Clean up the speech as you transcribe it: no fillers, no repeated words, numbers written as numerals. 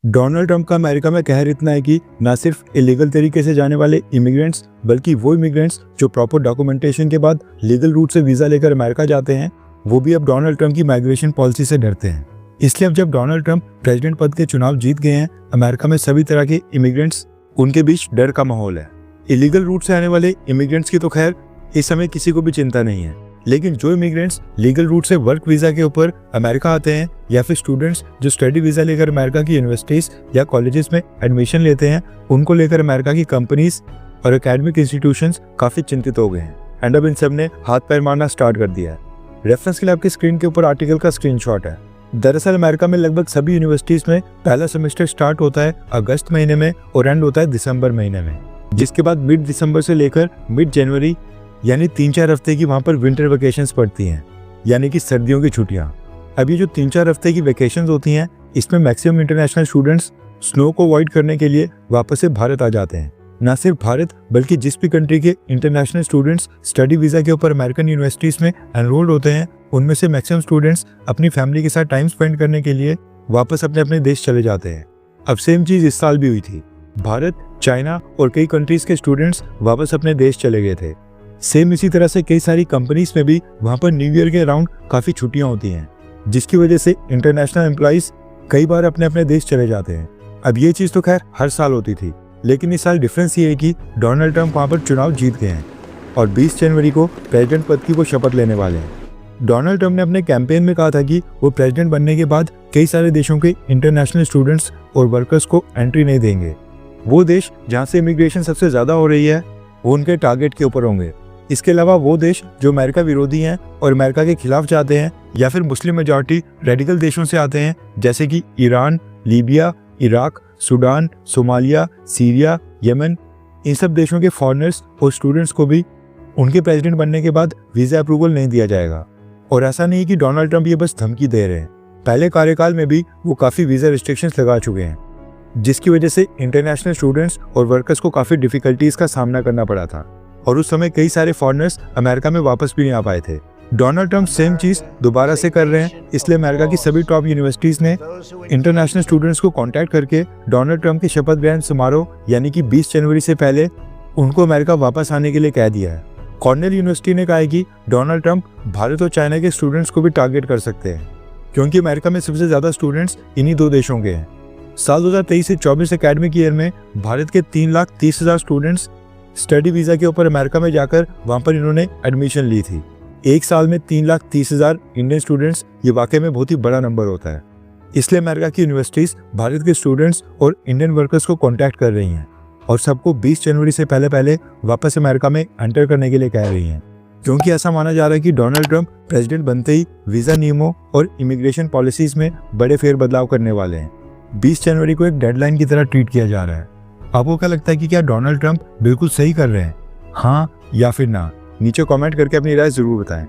Donald Trump का America में कहर इतना है कि न सिर्फ इलीगल तरीके से जाने वाले इमिग्रेंट्स बल्कि वो इमिग्रेंट्स जो प्रॉपर डॉक्यूमेंटेशन के बाद लीगल रूट से वीज़ा लेकर अमेरिका जाते हैं वो भी अब डोनाल्ड ट्रंप की माइग्रेशन पॉलिसी से डरते हैं। इसलिए अब जब डोनाल्ड ट्रंप प्रेसिडेंट पद के चुनाव जीत गए हैं, अमेरिका में सभी तरह के इमिग्रेंट्स उनके बीच डर का माहौल है। इलीगल रूट से आने वाले इमिग्रेंट्स की तो खैर इस समय किसी को भी चिंता नहीं है, लेकिन जो इमिग्रेंट्स लीगल रूट से वर्क वीज़ा के ऊपर अमेरिका आते हैं या फिर स्टूडेंट्स जो स्टडी वीज़ा लेकर अमेरिका की यूनिवर्सिटीज़ या कॉलेजेस में एडमिशन लेते हैं, उनको लेकर अमेरिका की कंपनीज और एकेडमिक इंस्टीट्यूशंस काफ़ी चिंतित हो गए हैं एंड अब इन सब ने हाथ पैर मारना स्टार्ट कर दिया है। रेफरेंस के लिए आपकी स्क्रीन के ऊपर आर्टिकल का स्क्रीनशॉट है। दरअसल अमेरिका में लगभग सभी यूनिवर्सिटीज़ में पहला सेमेस्टर स्टार्ट होता है अगस्त महीने में और एंड होता है दिसंबर महीने में, जिसके बाद मिड दिसंबर से लेकर मिड जनवरी यानी 3-4 हफ्ते की वहाँ पर विंटर वेकेशंस पड़ती हैं, यानी कि सर्दियों की छुट्टियाँ। अब ये जो 3-4 हफ्ते की वेकेशंस होती हैं, इसमें मैक्सिमम इंटरनेशनल स्टूडेंट्स स्नो को अवॉइड करने के लिए वापस से भारत आ जाते हैं। न सिर्फ भारत बल्कि जिस भी कंट्री के इंटरनेशनल स्टूडेंट्स स्टडी वीज़ा के ऊपर अमेरिकन यूनिवर्सिटीज़ में एनरोल्ड होते हैं, उनमें से मैक्सिमम स्टूडेंट्स अपनी फैमिली के साथ टाइम स्पेंड करने के लिए वापस अपने अपने देश चले जाते हैं। अब सेम चीज़ इस साल भी हुई थी। भारत, चाइना और कई कंट्रीज़ के स्टूडेंट्स वापस अपने देश चले गए थे। सेम इसी तरह से कई सारी कंपनीज में भी वहाँ पर न्यू ईयर के अराउंड काफ़ी छुट्टियाँ होती हैं, जिसकी वजह से इंटरनेशनल एम्प्लॉइज़ कई बार अपने अपने देश चले जाते हैं। अब ये चीज़ तो खैर हर साल होती थी, लेकिन इस साल डिफरेंस ये है कि डोनाल्ड ट्रंप वहाँ पर चुनाव जीत गए हैं और 20 जनवरी को प्रेसिडेंट पद की वो शपथ लेने वाले हैं। डोनाल्ड ट्रंप ने अपने कैंपेन में कहा था कि वो प्रेसिडेंट बनने के बाद कई सारे देशों के इंटरनेशनल स्टूडेंट्स और वर्कर्स को एंट्री नहीं देंगे। वो देश जहाँ से इमिग्रेशन सबसे ज़्यादा हो रही है वो उनके टारगेट के ऊपर होंगे। इसके अलावा वो देश जो अमेरिका विरोधी हैं और अमेरिका के खिलाफ जाते हैं या फिर मुस्लिम मेजॉरिटी रेडिकल देशों से आते हैं, जैसे कि Iran, Libya, Iraq, Sudan, Somalia, Syria, Yemen, इन सब देशों के फॉरेनर्स और स्टूडेंट्स को भी उनके प्रेसिडेंट बनने के बाद वीज़ा अप्रूवल नहीं दिया जाएगा। और ऐसा नहीं कि डोनाल्ड ट्रंप ये बस धमकी दे रहे हैं, पहले कार्यकाल में भी वो काफ़ी वीज़ा रिस्ट्रिक्शंस लगा चुके हैं, जिसकी वजह से इंटरनेशनल स्टूडेंट्स और वर्कर्स को काफ़ी डिफ़िकल्टीज़ का सामना करना पड़ा था और उस समय कई सारे फॉरेनर्स अमेरिका में वापस भी नहीं आ पाए थे। डोनाल्ड ट्रंप सेम चीज़ दोबारा से कर रहे हैं, इसलिए अमेरिका की सभी टॉप यूनिवर्सिटीज़ ने इंटरनेशनल स्टूडेंट्स को कांटेक्ट करके डोनाल्ड ट्रंप के शपथ ग्रहण समारोह यानी कि 20 जनवरी से पहले उनको अमेरिका वापस आने के लिए कह दिया है। कॉर्नेल यूनिवर्सिटी ने कहा है कि डोनाल्ड ट्रंप भारत और चाइना के स्टूडेंट्स को भी टारगेट कर सकते हैं, क्योंकि अमेरिका में सबसे ज़्यादा स्टूडेंट्स इन्हीं दो देशों के हैं। साल 2023 से 24 एकेडमिक ईयर में भारत के 3,30,000 स्टूडेंट्स स्टडी वीज़ा के ऊपर अमेरिका में जाकर वहाँ पर इन्होंने एडमिशन ली थी। एक साल में 3,30,000 इंडियन स्टूडेंट्स, ये वाकई में बहुत ही बड़ा नंबर होता है। इसलिए अमेरिका की यूनिवर्सिटीज़ भारत के स्टूडेंट्स और इंडियन वर्कर्स को कांटेक्ट कर रही हैं और सबको 20 जनवरी से पहले वापस अमेरिका में एंटर करने के लिए कह रही हैं, क्योंकि ऐसा माना जा रहा है कि डोनाल्ड ट्रंप प्रेसिडेंट बनते ही वीज़ा नियमों और इमिग्रेशन पॉलिसीज़ में बड़े फेरबदलाव करने वाले हैं। 20 जनवरी को एक डेडलाइन की तरह ट्रीट किया जा रहा है। आपको क्या लगता है कि क्या डोनाल्ड ट्रंप बिल्कुल सही कर रहे हैं, हाँ या फिर ना? नीचे कमेंट करके अपनी राय ज़रूर बताएं।